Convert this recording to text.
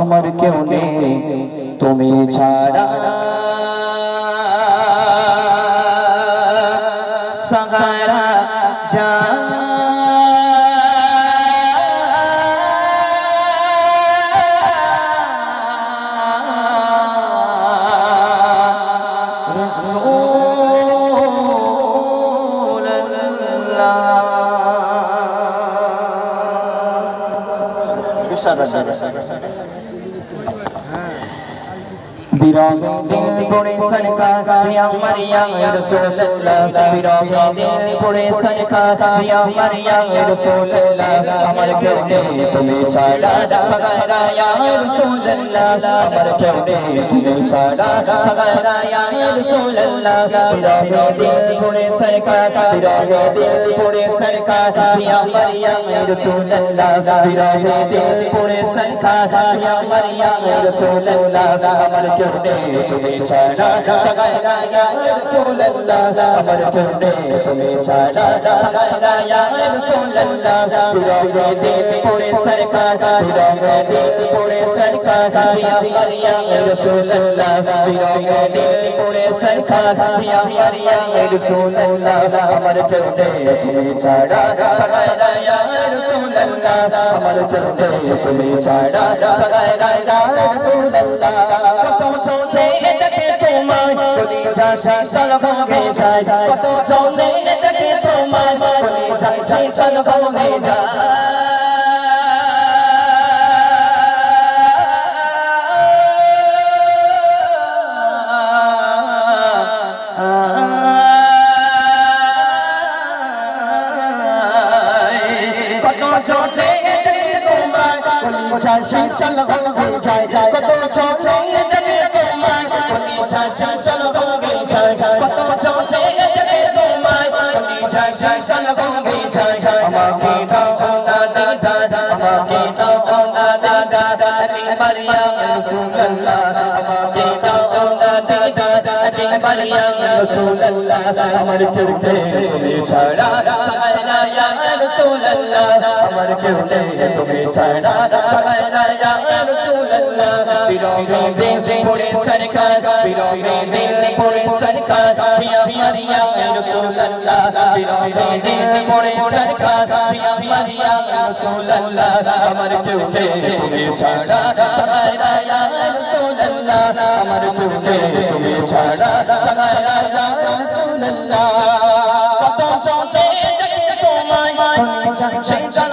আমার কেউ নেই তুমি ছাড়া, সাহারা জান বিরহে দিল পড়ে সরকার জিয়া মারিয়াম রাসূলুল্লাহ, বিরহে দিল পড়ে সরকার জিয়া মারিয়াম রাসূলুল্লাহ, আমার কেউ নেই তুমি ছাড়া, সাগারা ইয়া রাসূলুল্লাহ, আমার কেউ নেই তুমি ছাড়া, সাগারা ইয়া রাসূলুল্লাহ, বিরহে দিল পড়ে সরকার, বিরহে দিল পড়ে সরকার জিয়া মারিয়াম রাসূলুল্লাহ, বিরহে দিল পড়ে সরকার জিয়া মারিয়াম রাসূলুল্লাহ, আমার কেউ নেই তুমি ছাড়া, সাগারা ইয়া রাসূলুল্লাহ, আমার কেউ নেই তুমি ছাড়া, সাগারা ইয়া রাসূলুল্লাহ, বিরহে দিল পড়ে সরকার, বিরহে দিল পড়ে সরকার জিয়া মারিয়াম রাসূলুল্লাহ, বিরহে দিল পড়ে সরকার জিয়া মারিয়াম রাসূলুল্লাহ, আমার কেউ নেই তুমি ছাড়া, সাগারা ইয়া রাসূলুল্লাহ, আমার কেউ নেই তুমি ছাড়া, সাগারা ইয়া রাসূলুল্লাহ, কত ছোটে দেখে তোমায় কলিজা শীতল হয়ে যায়, কত ছোটে দেখে তোমায় কলিজা শীতল হয়ে যায়, কত ছোটে দেখে তোমায় কলিজা শীতল হয়ে যায়, কত ছোটে দেখে তোমায় কলিজা শীতল হয়ে যায়, কত ছোটে দেখে তোমায় কলিজা শীতল হয়ে যায়, আমাকে দাও না দাদা, আমাকে দাও না দাদা, আলী মারিয়াম রাসূলুল্লাহ, আমাকে দাও না দাদা, আলী মারিয়াম রাসূলুল্লাহ, আমার কেউ নেই তুমি ছাড়া, সাগারা ইয়া রাসূলুল্লাহ, আমার কেউ নেই তুমি ছাড়া, সাগারা ইয়া রাসূলুল্লাহ, বিরহে দিল পড়ে সরকার, বিরহে দিল পড়ে সরকার জিয়া মারিয়াম রাসূলুল্লাহ, বিরহে দিল পড়ে সরকার জিয়া মারিয়াম রাসূলুল্লাহ, আমার কেউ নেই তুমি ছাড়া, সাগারা ইয়া রাসূলুল্লাহ, আমার কেউ নেই তুমি ছাড়া, সাগারা ইয়া রাসূলুল্লাহ, কত ছোটে দেখে তোমায় কলিজা শীতল